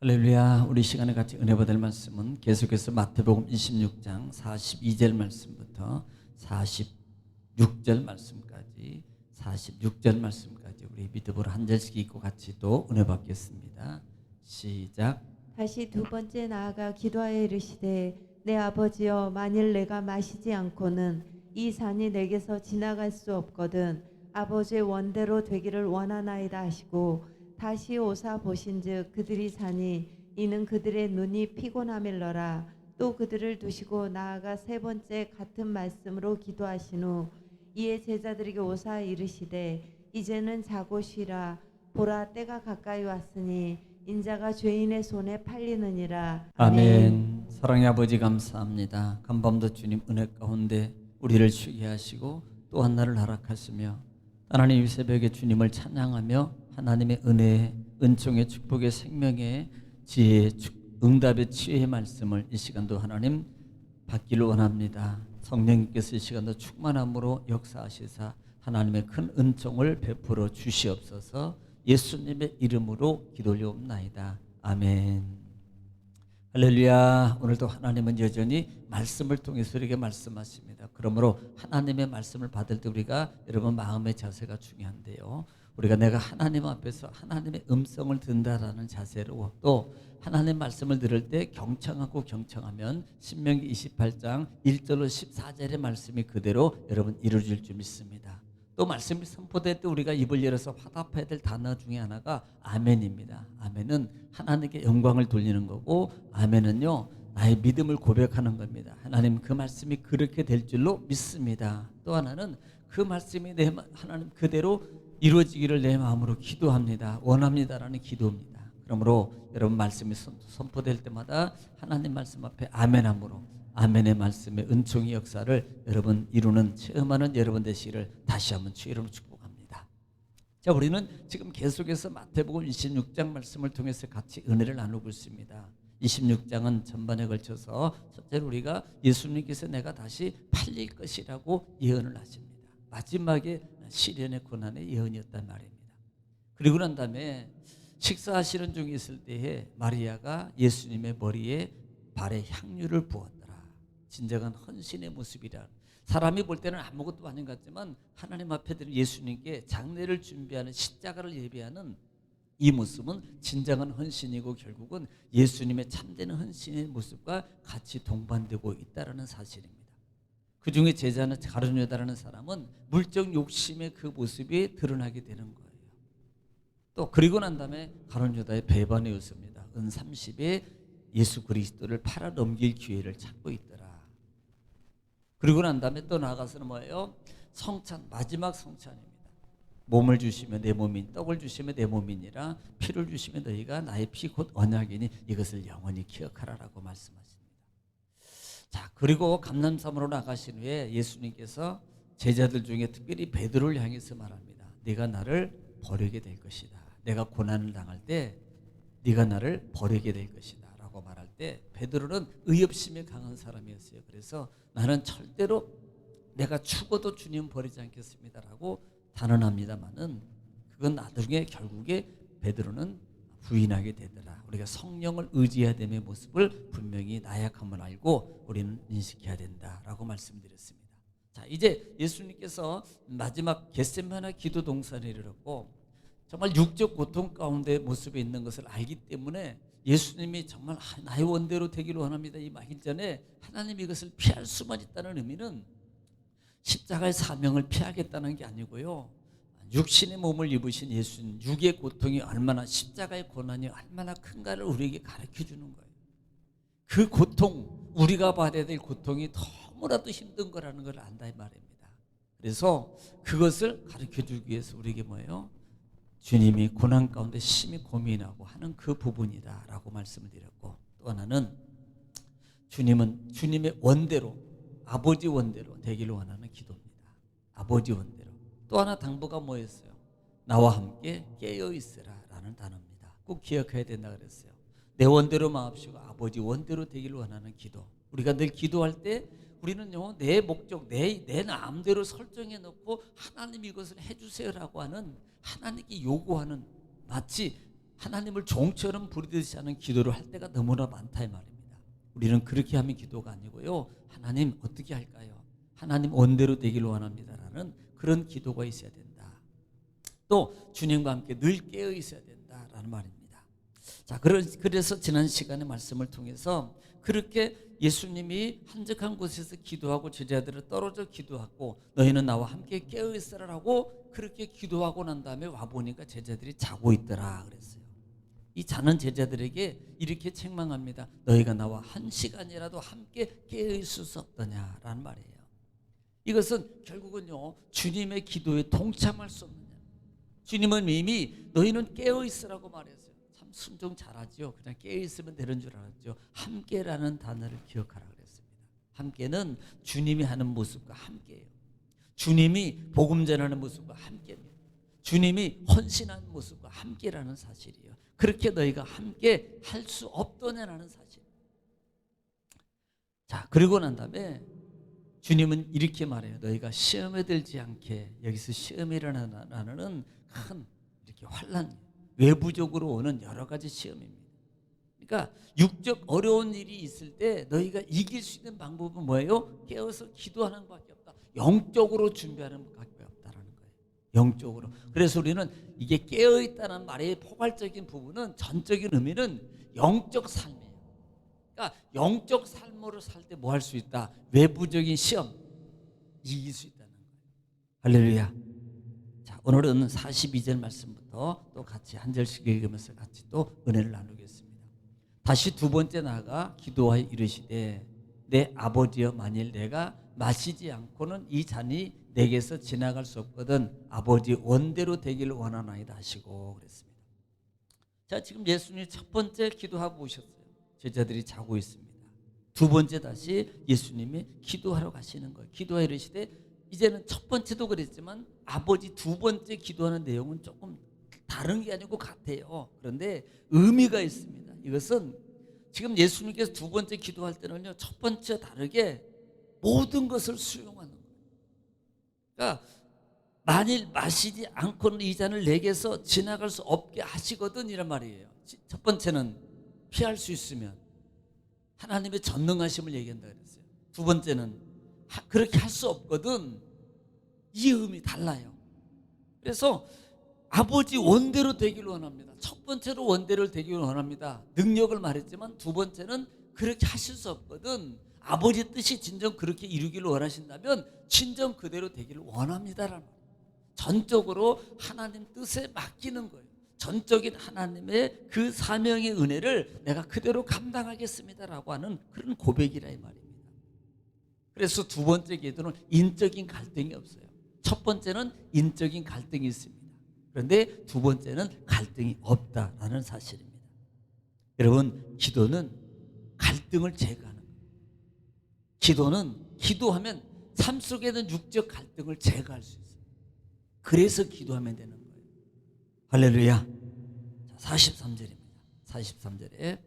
할렐루야. 우리 시간에 같이 은혜 받을 말씀은 계속해서 마태복음 26장 42절 말씀부터 46절 말씀까지 우리 믿음으로 한 절씩 읽고 같이 또 은혜 받겠습니다. 시작. 다시 두 번째 나아가 기도하여 이르시되 내 아버지여, 만일 내가 마시지 않고는 이 산이 내게서 지나갈 수 없거든 아버지의 원대로 되기를 원하나이다 하시고, 다시 오사 보신즉 그들이 사니 이는 그들의 눈이 피곤함일러라. 또 그들을 두시고 나아가 세 번째 같은 말씀으로 기도하신 후 이에 제자들에게 오사 이르시되 이제는 자고 쉬라. 보라, 때가 가까이 왔으니 인자가 죄인의 손에 팔리느니라. 아멘. 사랑의 아버지 감사합니다. 간밤도 주님 은혜 가운데 우리를 쉬게 하시고 또 한 날을 허락하시며 하나님 이 새벽에 주님을 찬양하며 하나님의 은혜, 은총의 축복의 생명의 지혜의 응답의 치유의 말씀을 이 시간도 하나님 받기를 원합니다. 성령님께서 이 시간도 충만함으로 역사하시사 하나님의 큰 은총을 베풀어 주시옵소서. 예수님의 이름으로 기도올리옵나이다. 아멘. 할렐루야. 오늘도 하나님은 여전히 말씀을 통해서 우리에게 말씀하십니다. 그러므로 하나님의 말씀을 받을 때 우리가 여러분 마음의 자세가 중요한데요, 우리가 내가 하나님 앞에서 하나님의 음성을 듣는다라는 자세로, 또 하나님 말씀을 들을 때 경청하면 신명기 28장 1절로 14절의 말씀이 그대로 여러분 이루어질 줄 믿습니다. 또 말씀이 선포될 때 우리가 입을 열어서 화답해야 될 단어 중에 하나가 아멘입니다. 아멘은 하나님께 영광을 돌리는 거고, 아멘은요 나의 믿음을 고백하는 겁니다. 하나님 그 말씀이 그렇게 될 줄로 믿습니다. 또 하나는 그 말씀이 하나님 그대로 이루어지기를 내 마음으로 기도합니다. 원합니다라는 기도입니다. 그러므로 여러분 말씀이 선포될 때마다 하나님 말씀 앞에 아멘함으로 아멘의 말씀의 은총의 역사를 여러분 이루는 체험하는 여러분 되시기를 다시 한번 주의 이름으로 축복합니다. 자, 우리는 지금 계속해서 마태복음 26장 말씀을 통해서 같이 은혜를 나누고 있습니다. 26장은 전반에 걸쳐서 첫째로 우리가 예수님께서 내가 다시 팔릴 것이라고 예언을 하십니다. 마지막에 시련의 고난의 예언이었단 말입니다. 그리고 난 다음에 식사하시는 중에 있을 때에 마리아가 예수님의 머리에 발에 향유를 부었더라. 진정한 헌신의 모습이라. 사람이 볼 때는 아무것도 아닌 것 같지만 하나님 앞에 드린 예수님께 장례를 준비하는, 십자가를 예비하는 이 모습은 진정한 헌신이고 결국은 예수님의 참된 헌신의 모습과 같이 동반되고 있다는 사실입니다. 그 중에 제자는 가룟 유다라는 사람은 물적 욕심의 그 모습이 드러나게 되는 거예요. 또 그리고 난 다음에 가룟 유다의 배반이었습니다. 은 30에 예수 그리스도를 팔아 넘길 기회를 찾고 있더라. 그리고 난 다음에 또 나아가서는 뭐예요? 성찬, 마지막 성찬입니다. 몸을 주시면 내 몸인, 떡을 주시면 내 몸이니라, 피를 주시면 너희가 나의 피 곧 언약이니 이것을 영원히 기억하라라고 말씀하십니다. 자, 그리고 감람산으로 나가신 후에 예수님께서 제자들 중에 특별히 베드로를 향해서 말합니다. 네가 나를 버리게 될 것이다. 내가 고난을 당할 때 네가 나를 버리게 될 것이다 라고 말할 때 베드로는 의협심이 강한 사람이었어요. 그래서 나는 절대로 내가 죽어도 주님 버리지 않겠습니다 라고 단언합니다마는 그건 나중에 결국에 베드로는 부인하게 되더라. 우리가 성령을 의지해야 됨의 모습을 분명히 나약함을 알고 우리는 인식해야 된다라고 말씀드렸습니다. 자, 이제 예수님께서 마지막 겟세마네 기도 동산에 이르렀고 정말 육적 고통 가운데 모습에 있는 것을 알기 때문에 예수님이 정말 나의 원대로 되기를 원합니다 이 말 전에 하나님이 이것을 피할 수만 있다는 의미는 십자가의 사명을 피하겠다는 게 아니고요, 육신의 몸을 입으신 예수님, 육의 고통이 얼마나, 십자가의 고난이 얼마나 큰가를 우리에게 가르쳐 주는 거예요. 그 고통, 우리가 받아야 될 고통이 너무나도 힘든 거라는 걸 안다 이 말입니다. 그래서 그것을 가르쳐 주기 위해서 우리에게 뭐예요? 주님이 고난 가운데 심히 고민하고 하는 그 부분이다 라고 말씀을 드렸고, 또 하나는 주님은 주님의 원대로, 아버지 원대로 되기를 원하는 기도입니다. 아버지 원대로. 또 하나 당부가 뭐였어요? 나와 함께 깨어있으라 라는 단어입니다. 꼭 기억해야 된다 그랬어요. 내 원대로 마옵시고 아버지 원대로 되기를 원하는 기도. 우리가 늘 기도할 때 우리는요, 내 목적, 내 마음대로 설정해 놓고 하나님 이것을 해주세요라고 하는, 하나님께 요구하는, 마치 하나님을 종처럼 부르듯이 하는 기도를 할 때가 너무나 많다 이 말입니다. 우리는 그렇게 하면 기도가 아니고요. 하나님 어떻게 할까요? 하나님 원대로 되기를 원합니다라는 그런 기도가 있어야 된다. 또 주님과 함께 늘 깨어 있어야 된다라는 말입니다. 자, 그래서 지난 시간의 말씀을 통해서 그렇게 예수님이 한적한 곳에서 기도하고 제자들을 떨어져 기도하고 너희는 나와 함께 깨어 있으라고 그렇게 기도하고 난 다음에 와 보니까 제자들이 자고 있더라 그랬어요. 이 자는 제자들에게 이렇게 책망합니다. 너희가 나와 한 시간이라도 함께 깨어 있을 수 없더냐라는 말이에요. 이것은 결국은요, 주님의 기도에 동참할 수 없느냐. 주님은 이미 너희는 깨어 있으라고 말했어요. 참 순종 잘하죠. 그냥 깨어 있으면 되는 줄 알았죠. 함께라는 단어를 기억하라 그랬습니다. 함께는 주님이 하는 모습과 함께예요. 주님이 복음 전하는 모습과 함께입니다. 주님이 헌신하는 모습과 함께라는 사실이에요. 그렇게 너희가 함께 할 수 없더냐라는 사실. 자, 그리고 난 다음에 주님은 이렇게 말해요. 너희가 시험에 들지 않게. 여기서 시험이라는 단어는 큰 이렇게 환난, 외부적으로 오는 여러 가지 시험입니다. 그러니까 육적 어려운 일이 있을 때 너희가 이길 수 있는 방법은 뭐예요? 깨어서 기도하는 것밖에 없다. 영적으로 준비하는 것밖에 없다라는 거예요. 영적으로. 그래서 우리는 이게 깨어있다는 말의 포괄적인 부분은 전적인 의미는 영적 삶이에요. 그러니까 영적 삶으로 살 때 뭐 할 수 있다? 외부적인 시험 이길 수 있다는 거예요. 할렐루야. 자, 오늘은 42절 말씀부터 또 같이 한 절씩 읽으면서 같이 또 은혜를 나누겠습니다. 다시 두 번째 나아가 기도하여 이르시되 내 아버지여 만일 내가 마시지 않고는 이 잔이 내게서 지나갈 수 없거든 아버지 원대로 되기를 원하나이다 하시고 그랬습니다. 자, 지금 예수님이 첫 번째 기도하고 오셨어요. 제자들이 자고 있습니다. 두 번째 다시 예수님이 기도하러 가시는 거예요. 기도하여 이르시되 이제는 첫 번째도 그랬지만 아버지 두 번째 기도하는 내용은 조금 다른 게 아니고 같아요. 그런데 의미가 있습니다. 이것은 지금 예수님께서 두 번째 기도할 때는요, 첫 번째 다르게 모든 것을 수용하는 거예요. 그러니까 만일 마시지 않고는 이 잔을 내게서 지나갈 수 없게 하시거든 이란 말이에요. 첫 번째는 피할 수 있으면 하나님의 전능하심을 얘기한다 그랬어요. 두 번째는 그렇게 할 수 없거든. 이 의미 달라요. 그래서 아버지 원대로 되기를 원합니다. 첫 번째로 원대로 되기를 원합니다. 능력을 말했지만 두 번째는 그렇게 하실 수 없거든. 아버지 뜻이 진정 그렇게 이루기를 원하신다면 진정 그대로 되기를 원합니다라는 거예요. 전적으로 하나님 뜻에 맡기는 거예요. 전적인 하나님의 그 사명의 은혜를 내가 그대로 감당하겠습니다라고 하는 그런 고백이라 이 말입니다. 그래서 두 번째 기도는 인적인 갈등이 없어요. 첫 번째는 인적인 갈등이 있습니다. 그런데 두 번째는 갈등이 없다라는 사실입니다. 여러분, 기도는 갈등을 제거하는 거예요. 기도는 기도하면 삶 속에 있는 육적 갈등을 제거할 수 있어요. 그래서 기도하면 되는 거예요. 할렐루야. 43절입니다. 43절에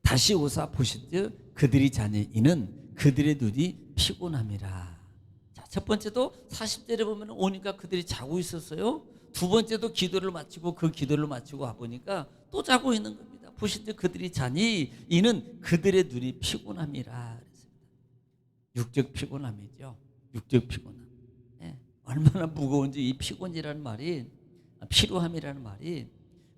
다시 오사 보실즉 그들이 자니 이는 그들의 눈이 피곤함이라. 자, 첫 번째도 40절에 보면 오니까 그들이 자고 있었어요. 두 번째도 기도를 마치고 그 기도를 마치고 와보니까 또 자고 있는 겁니다. 보실즉 그들이 자니 이는 그들의 눈이 피곤함이라. 육적 피곤함이죠. 육적 피곤함. 네. 얼마나 무거운지 이 피곤이라는 말이, 피로함이라는 말이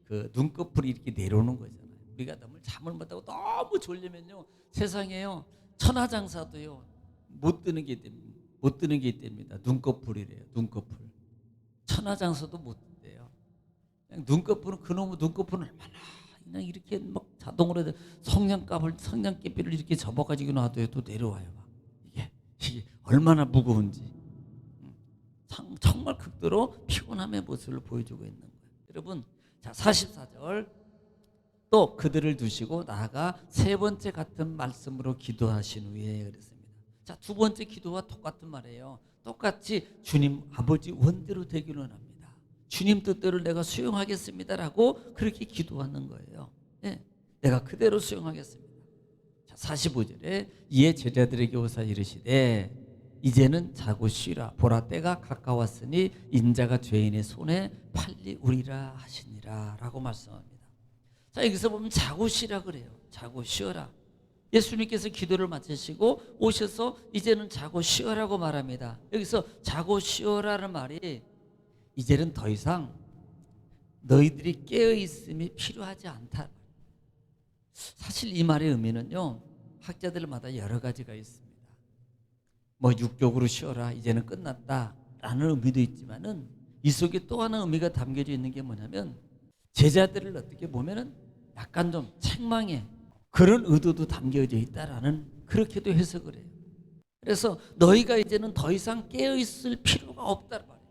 그 눈꺼풀이 이렇게 내려오는 거잖아요. 우리가 너무 잠을 못 자고 너무 졸리면요, 세상에요 천하장사도요 못 뜨는 게 있답니다. 눈꺼풀이래요. 눈꺼풀. 천하장사도 못 뜬대요. 그냥 눈꺼풀은 그놈의 눈꺼풀은 얼마나 그냥 이렇게 막 자동으로 성냥개비를 이렇게 접어가지고 놔둬요. 또 내려와요. 막. 이게 얼마나 무거운지. 정말 극도로 피곤함의 모습을 보여주고 있는 거예요. 여러분, 자 44절 또 그들을 두시고 나아가 세 번째 같은 말씀으로 기도하신 후에 그랬습니다. 자, 두 번째 기도와 똑같은 말이에요. 똑같이 주님 아버지 원대로 되기를 원합니다. 주님 뜻대로 내가 수용하겠습니다라고 그렇게 기도하는 거예요. 네, 내가 그대로 수용하겠습니다. 자, 45절에 이에 제자들에게 오사 이르시되 이제는 자고 쉬라. 보라 때가 가까웠으니 인자가 죄인의 손에 팔리우리라 하시니라 라고 말씀합니다. 자, 여기서 보면 자고 쉬라 그래요. 자고 쉬어라. 예수님께서 기도를 마치시고 오셔서 이제는 자고 쉬어라고 말합니다. 여기서 자고 쉬어라는 말이 이제는 더 이상 너희들이 깨어 있음이 필요하지 않다. 사실 이 말의 의미는요, 학자들마다 여러 가지가 있습니다. 뭐 육적으로 쉬어라, 이제는 끝났다라는 의미도 있지만은 이 속에 또 하나 의미가 담겨져 있는 게 뭐냐면 제자들을 어떻게 보면은 약간 좀 책망해, 그런 의도도 담겨져 있다라는, 그렇게도 해석을 해요. 그래서 너희가 이제는 더 이상 깨어 있을 필요가 없다는 말이에요.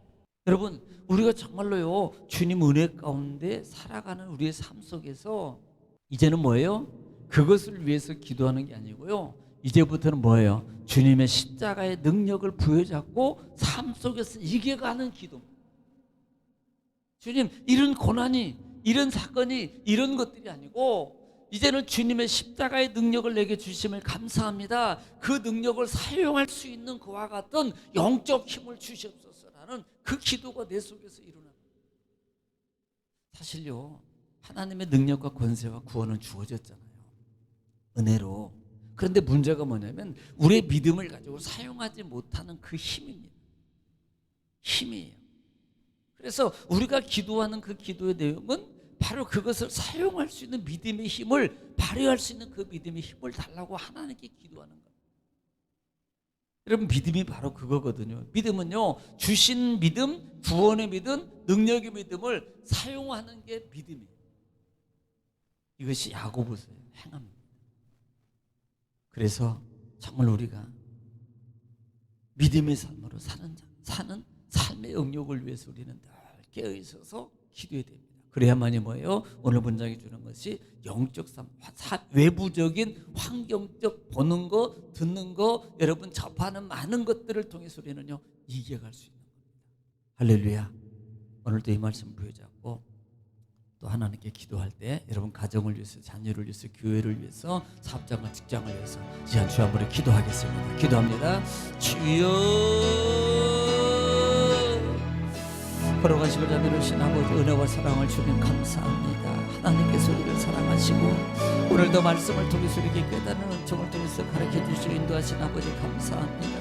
여러분, 우리가 정말로요 주님 은혜 가운데 살아가는 우리의 삶 속에서 이제는 뭐예요? 그것을 위해서 기도하는 게 아니고요, 이제부터는 뭐예요? 주님의 십자가의 능력을 부여잡고 삶 속에서 이겨가는 기도. 주님, 이런 고난이, 이런 사건이, 이런 것들이 아니고 이제는 주님의 십자가의 능력을 내게 주심을 감사합니다. 그 능력을 사용할 수 있는 그와 같은 영적 힘을 주시옵소서라는 그 기도가 내 속에서 일어나는. 사실요, 하나님의 능력과 권세와 구원은 주어졌잖아요, 은혜로. 그런데 문제가 뭐냐면 우리의 믿음을 가지고 사용하지 못하는 그 힘입니다. 힘이에요. 그래서 우리가 기도하는 그 기도의 내용은 바로 그것을 사용할 수 있는 믿음의 힘을 발휘할 수 있는 그 믿음의 힘을 달라고 하나님께 기도하는 거예요. 여러분, 믿음이 바로 그거거든요. 믿음은요, 주신 믿음, 구원의 믿음, 능력의 믿음을 사용하는 게 믿음이에요. 이것이 야고보서의 행함입니다. 그래서 정말 우리가 믿음의 삶으로 사는 삶의 영역을 위해서 우리는 늘 깨어 있어서 기도해야 됩니다. 그래야만이 뭐예요? 오늘 본장이 주는 것이 영적 삶, 외부적인 환경적 보는 거, 듣는 거, 여러분 접하는 많은 것들을 통해서 우리는요 이겨갈 수 있는 겁니다. 할렐루야. 오늘도 이 말씀 부여잡고 또 하나님께 기도할 때 여러분 가정을 위해서, 자녀를 위해서, 교회를 위해서, 사업장과 직장을 위해서 이제 주 한번 기도하겠습니다. 기도합니다. 주여, 걸어가시고 자비로우신 아버지, 은혜와 사랑을 주님 감사합니다. 하나님께서 우리를 사랑하시고 오늘도 말씀을 통해서 이렇게 깨닫는 은총을 통해서 가르쳐 주시고 인도하신 아버지 감사합니다.